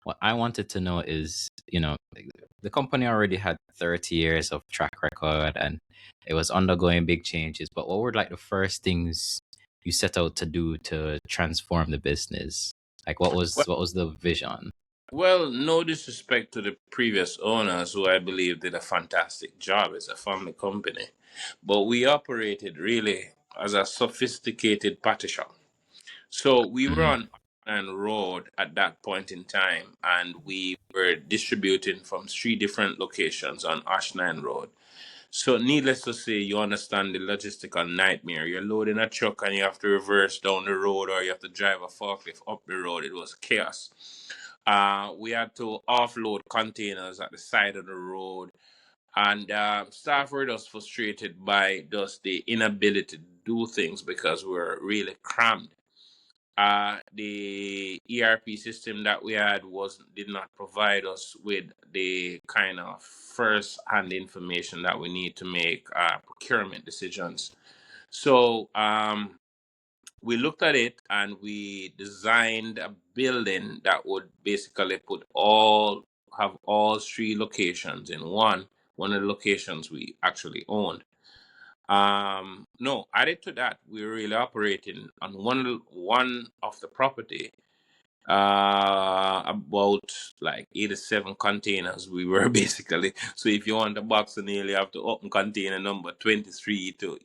what I wanted to know is, the company already had 30 years of track record and it was undergoing big changes. But what were like the first things you set out to do to transform the business? Like Well, what was the vision? well, no disrespect to the previous owners, who I believe did a fantastic job. As a family company, but we operated really as a sophisticated patty shop. So we were Mm, on Ashland Road at that point in time, and we were distributing from three different locations on Ashland Road. So needless to say, you understand the logistical nightmare. You're loading a truck and you have to reverse down the road, or you have to drive a forklift up the road. It was chaos. We had to offload containers at the side of the road, and staff were just frustrated by just the inability to do things because we're really crammed. The ERP system that we had did not provide us with the kind of first hand information that we need to make procurement decisions. So we looked at it and we designed a building that would basically have all three locations in one of the locations we actually owned. No, added to that, we're really operating on one of the property, about like 87 containers we were basically. So if you want a box of nail, you have to open container number 23 to,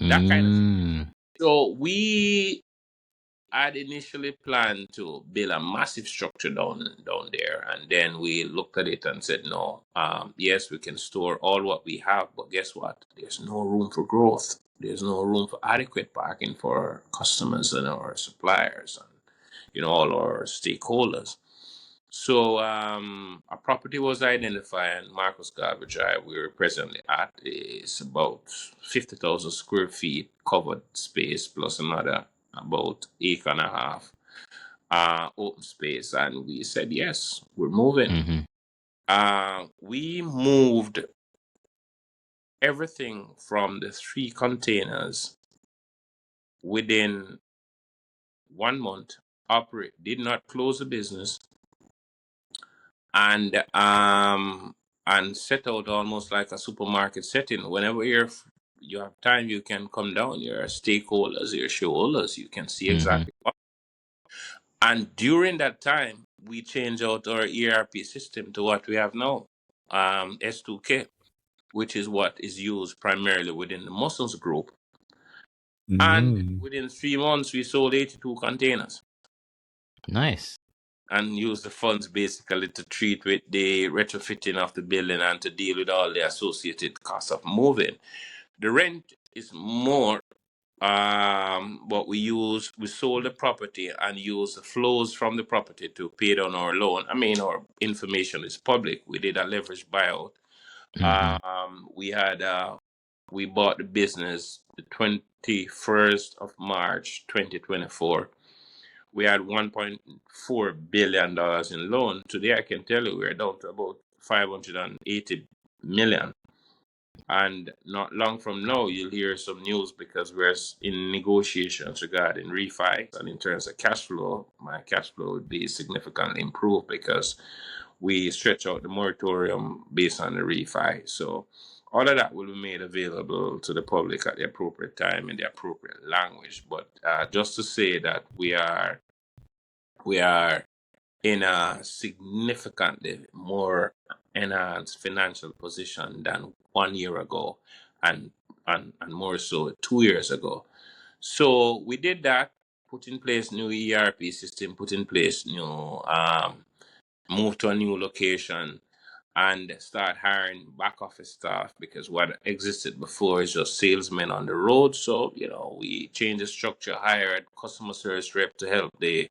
that kind of. mm, So we had initially planned to build a massive structure down there, and then we looked at it and said, no, yes, we can store all what we have, but guess what? There's no room for growth. There's no room for adequate parking for our customers and our suppliers and all our stakeholders. So a property was identified in Marcus Garvey Drive. We were presently at is about 50,000 square feet covered space plus another about acre and a half open space, and we said yes, we're moving. mm-hmm. We moved everything from the three containers within 1 month. Did not close the business, and set out almost like a supermarket setting. Whenever you have time, you can come down. Your stakeholders, your shareholders, you can see Mm-hmm. exactly what. And during that time, we changed out our ERP system to what we have now, S2K, which is what is used primarily within the Mussels group. And Mm, within 3 months, we sold 82 containers nice. and used the funds basically to treat with the retrofitting of the building and to deal with all the associated costs of moving. The rent is more, but we sold the property and used the flows from the property to pay down our loan. I mean, our information is public. We did a leverage buyout. Mm-hmm. We bought the business the 21st of March 2024. We had $1.4 billion in loan. Today, I can tell you we're down to about 580 million. And not long from now, you'll hear some news because we're in negotiations regarding refi. And in terms of cash flow, my cash flow would be significantly improved because we stretch out the moratorium based on the refi. So all of that will be made available to the public at the appropriate time in the appropriate language. But just to say that we are in a significantly more enhanced financial position than 1 year ago, and more so 2 years ago. So we did that, put in place new ERP system, put in place new move to a new location, and start hiring back office staff, because what existed before is just salesmen on the road. So we changed the structure, hired customer service rep to help the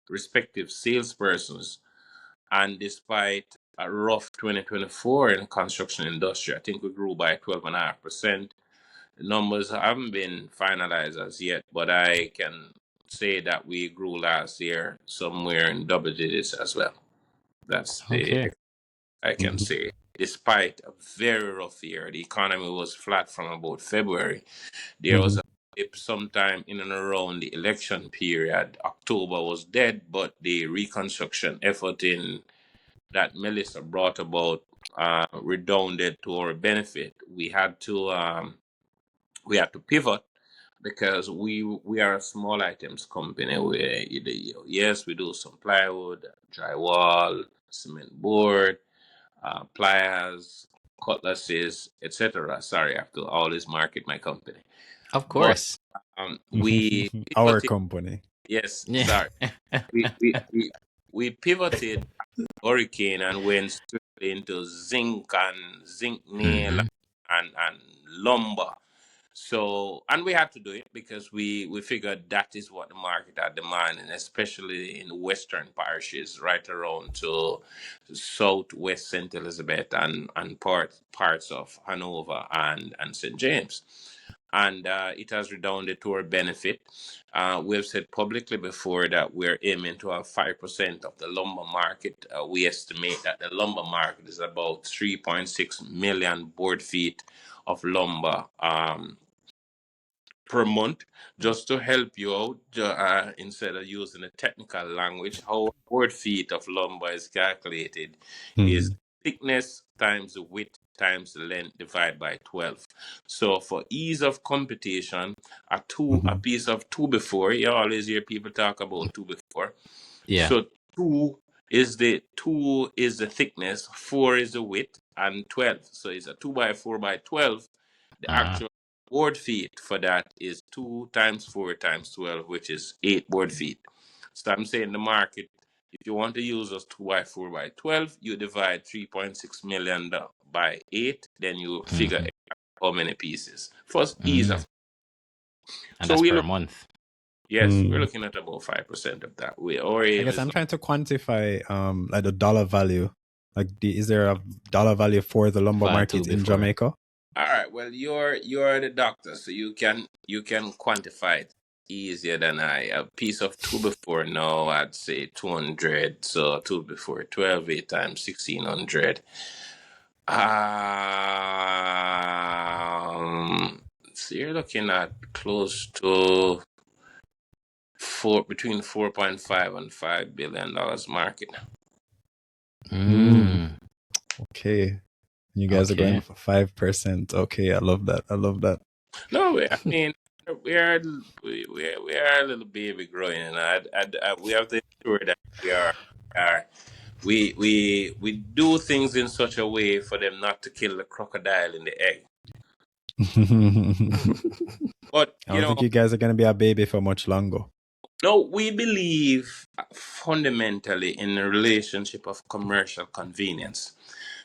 respective salespersons. And despite a rough 2024 in the construction industry, I think we grew by 12.5%. The numbers haven't been finalized as yet, but I can say that we grew last year somewhere in double digits as well. That's the Okay. I can say. Despite a very rough year, the economy was flat from about February. There was Mm-hmm. a if sometime in and around the election period, October was dead, but the reconstruction effort in that Melissa brought about redounded to our benefit. We had to pivot because we are a small items company where yes, we do some plywood, drywall, cement board, pliers, cutlasses, etc. Sorry, I have to always market my company. Of But course. we Our pivoted. company. Yes, Yeah. sorry. We pivoted hurricane and went straight into zinc and zinc nail Mm-hmm. and lumber. So, and we had to do it because we figured that is what the market had demanding, especially in the western parishes, right around to southwest St. Elizabeth and parts of Hanover and St. James. And it has redounded to our benefit. We've said publicly before that we're aiming to have 5% of the lumber market. We estimate that the lumber market is about 3.6 million board feet of lumber per month. Just to help you out, instead of using a technical language, how board feet of lumber is calculated is thickness times the width times the length divided by 12. So for ease of computation, a piece of 2 before, you always hear people talk about 2 before. Yeah. So two is the thickness, 4 is the width, and 12. So it's a 2 by 4 by 12. The Uh, actual board feet for that is 2 times 4 times 12, which is 8 board feet. So I'm saying the market, if you want to use us 2 by 4 by 12, you divide 3.6 million by 8, then you figure mm-hmm. how many pieces. First, ease Mm. of. And So that's we per look, month. yes, we're looking at about 5% of that. Our I aim guess is I'm trying to quantify like the dollar value. Like, is there a dollar value for the lumber Via 2 market in before. Jamaica? all right. Well, you're the doctor, so you can quantify it easier than I. A piece of 2 before now, I'd say 200. So 2 before 12, 8 times 1600. So you're looking at close to between 4.5 and $5 billion market. Mm. Okay. You guys are going Okay. for 5%. Okay, I love that. I love that. No, I mean we are a little baby growing, and we have to ensure that we are we do things in such a way for them not to kill the crocodile in the egg. But I don't think you guys are going to be a baby for much longer. no, we believe fundamentally in the relationship of commercial convenience.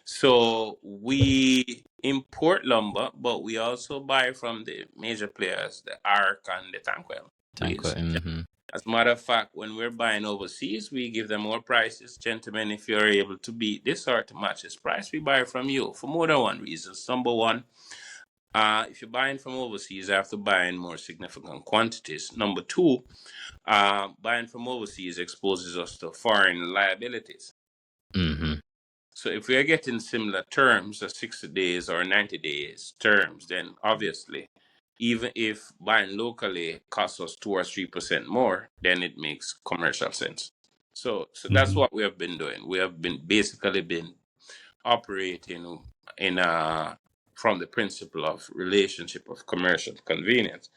So we import lumber, but we also buy from the major players, the Arc and the Tanquil. Tanko. Mm-hmm. As a matter of fact, when we're buying overseas, we give them more prices. Gentlemen, if you're able to beat this or to match this price, we buy from you for more than one reason. Number one, if you're buying from overseas, you have to buy in more significant quantities. Number two, buying from overseas exposes us to foreign liabilities. Mm-hmm. So if we are getting similar terms, 60 days or 90 days terms, then obviously, even if buying locally costs us 2 or 3% more, then it makes commercial sense. So that's what we have been doing. We have been operating in from the principle of relationship of commercial convenience.